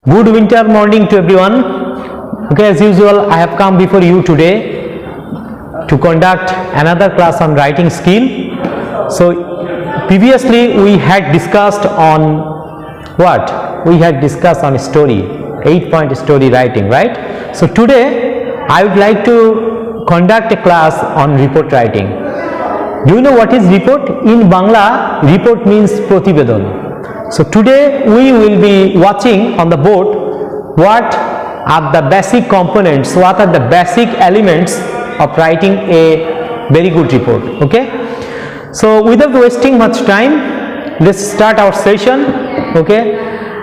Good winter morning to everyone. Okay, as usual, I have come before you today to conduct another class on writing skill. So, previously we had discussed on what? We had discussed on story, 8-point story writing, right? So, today I would like to conduct a class on report writing. Do you know what is report? In Bangla, report means protibedon. So today we will be watching on the board what are the basic components, what are the basic elements of writing a very good report. Okay, so without wasting much time, let's start our session. Okay,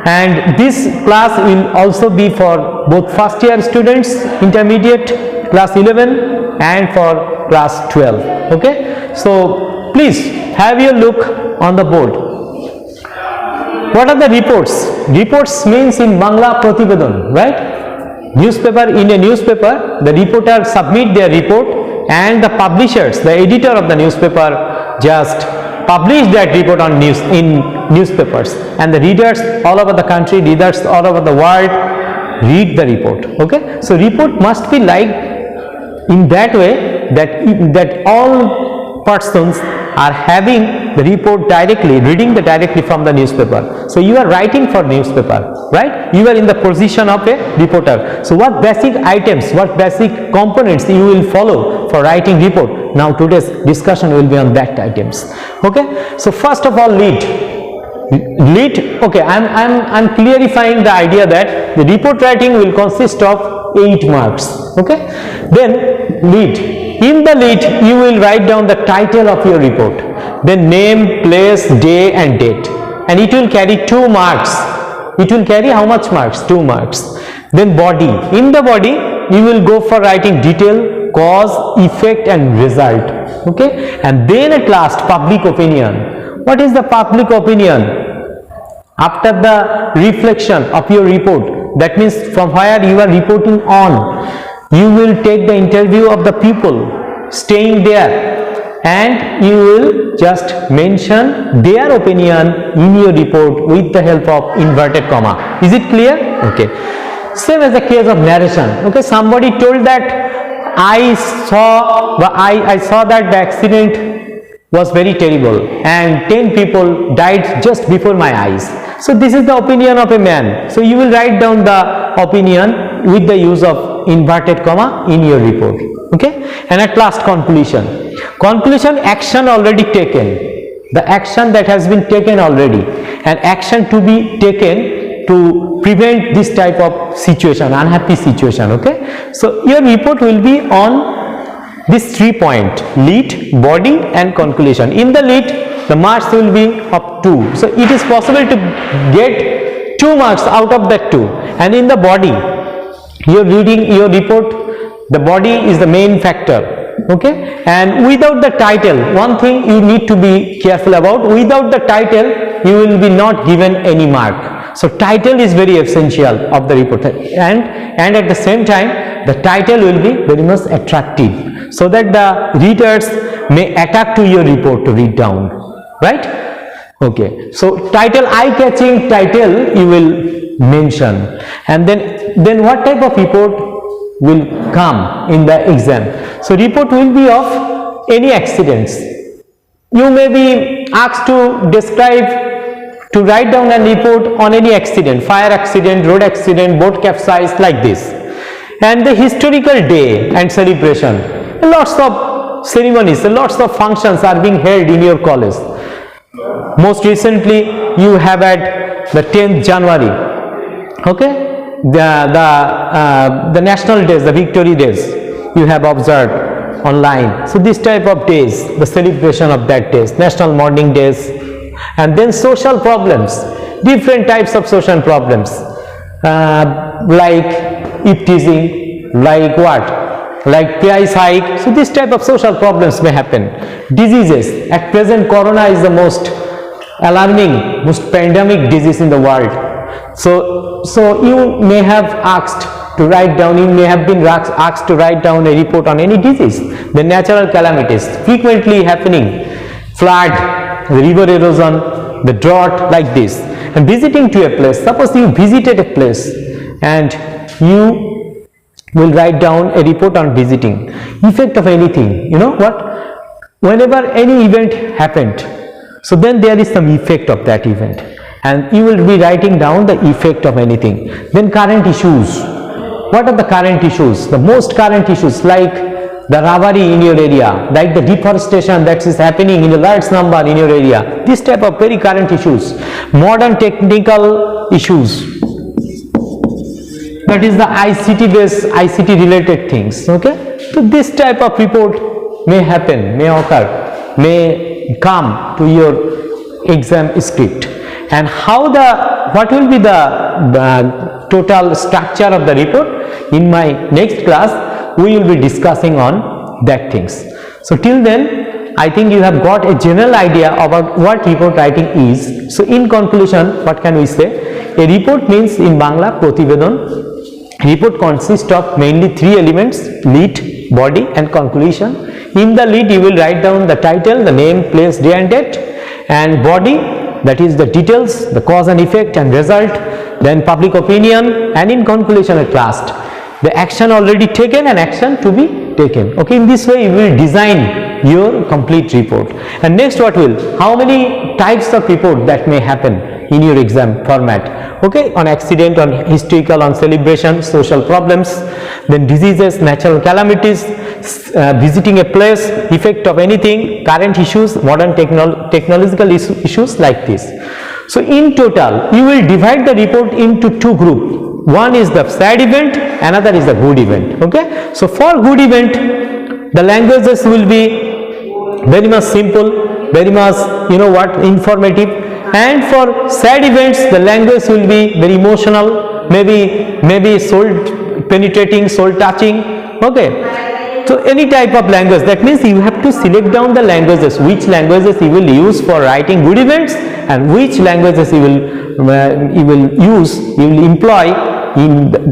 and this class will also be for both first year students, intermediate, class 11 and for class 12. Okay, so please have your look on the board. What are the reports? Reports means in Bangla protibedon, right? Newspaper, in a newspaper, the reporter submit their report and the publishers, the editor of the newspaper just publish that report on newspapers, and the readers all over the country, readers all over the world read the report. Okay, so report must be like in that way that all persons are having the report directly, reading the directly from the newspaper. So you are writing for newspaper, right? You are in the position of a reporter. So what basic items, what basic components you will follow for writing report? Now today's discussion will be on that items. Okay, so first of all, lead. Okay, I'm clarifying the idea that the report writing will consist of 8 marks. Okay, then lead. In the lead, you will write down the title of your report, then name, place, day and date, and it will carry 2 marks. It will carry how much marks? 2 marks. Then body. In the body, you will go for writing detail, cause, effect and result. Okay, and then at last, public opinion. What is the public opinion? After the reflection of your report, that means from where you are reporting on, you will take the interview of the people staying there and you will just mention their opinion in your report with the help of inverted comma. Is it clear? Okay. Same as the case of narration. Okay, somebody told that I saw that the accident was very terrible and 10 people died just before my eyes. So this is the opinion of a man. So you will write down the opinion with the use of inverted comma in your report. Okay, and at last conclusion. Conclusion, action already taken, the action that has been taken already, and action to be taken to prevent this type of situation, unhappy situation. Okay, so your report will be on this 3 point: lead, body and conclusion. In the lead, the marks will be of 2, so it is possible to get 2 marks out of that 2. And in the body, you're reading your report, the body is the main factor. Okay, and without the title, one thing you need to be careful about, without the title you will be not given any mark. So title is very essential of the report, and at the same time the title will be very much attractive, so that the readers may attack to your report to read down, right? Okay, so title, eye-catching title you will mention. And then what type of report will come in the exam? So report will be of any accidents. You may be asked to describe, to write down a report on any accident, fire accident, road accident, boat capsized, like this. And the historical day and celebration, lots of ceremonies, lots of functions are being held in your college. Most recently you have had the 10th January, okay, the national days, the victory days you have observed online. So this type of days, the celebration of that days, national mourning days. And then social problems, different types of social problems, like teasing, like what, like price hike. So this type of social problems may happen. Diseases, at present corona is the most alarming, most pandemic disease in the world. So you may have asked to write down, you may have been asked to write down a report on any disease. The natural calamities frequently happening, flood, river erosion, the drought, like this. And visiting to a place, suppose you visited a place and you will write down a report on visiting. Effect of anything, you know what? Whenever any event happened, so then there is some effect of that event, and you will be writing down the effect of anything. Then current issues. What are the current issues? The most current issues, like the robbery in your area, like the deforestation that is happening in a large number in your area. This type of very current issues. Modern technical issues. That is the ICT based, ICT related things. Okay. So this type of report may happen, may occur, may come to your exam script. And what will be the total structure of the report? In my next class, we will be discussing on that things. So till then, I think you have got a general idea about what report writing is. So in conclusion, what can we say? A report means in Bangla, Protibedon. Report consists of mainly three elements: lead, body and conclusion. In the lead, you will write down the title, the name, place, day and date, and body, that is the details, the cause and effect and result, then public opinion, and in conclusion at last, the action already taken and action to be taken. Okay, in this way you will design your complete report. And next, what will, how many types of report that may happen in your exam format? Okay, on accident, on historical, on celebration, social problems, then diseases, natural calamities, visiting a place, effect of anything, current issues, modern technological issues, like this. So in total, you will divide the report into two groups. One is the sad event, another is the good event. Okay, so for good event, the languages will be very much simple, very much, you know what, informative. And for sad events, the language will be very emotional, maybe soul penetrating, soul touching. Okay, so any type of language. That means you have to select down the languages, which languages you will use for writing good events and which languages you will employ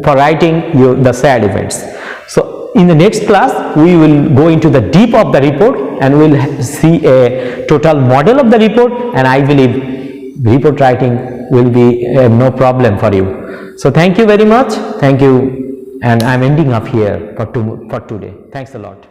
for writing the sad events. So in the next class, we will go into the deep of the report and we will see a total model of the report, and I believe report writing will be no problem for you. So thank you very much. Thank you, and I am ending up here for today. Thanks a lot.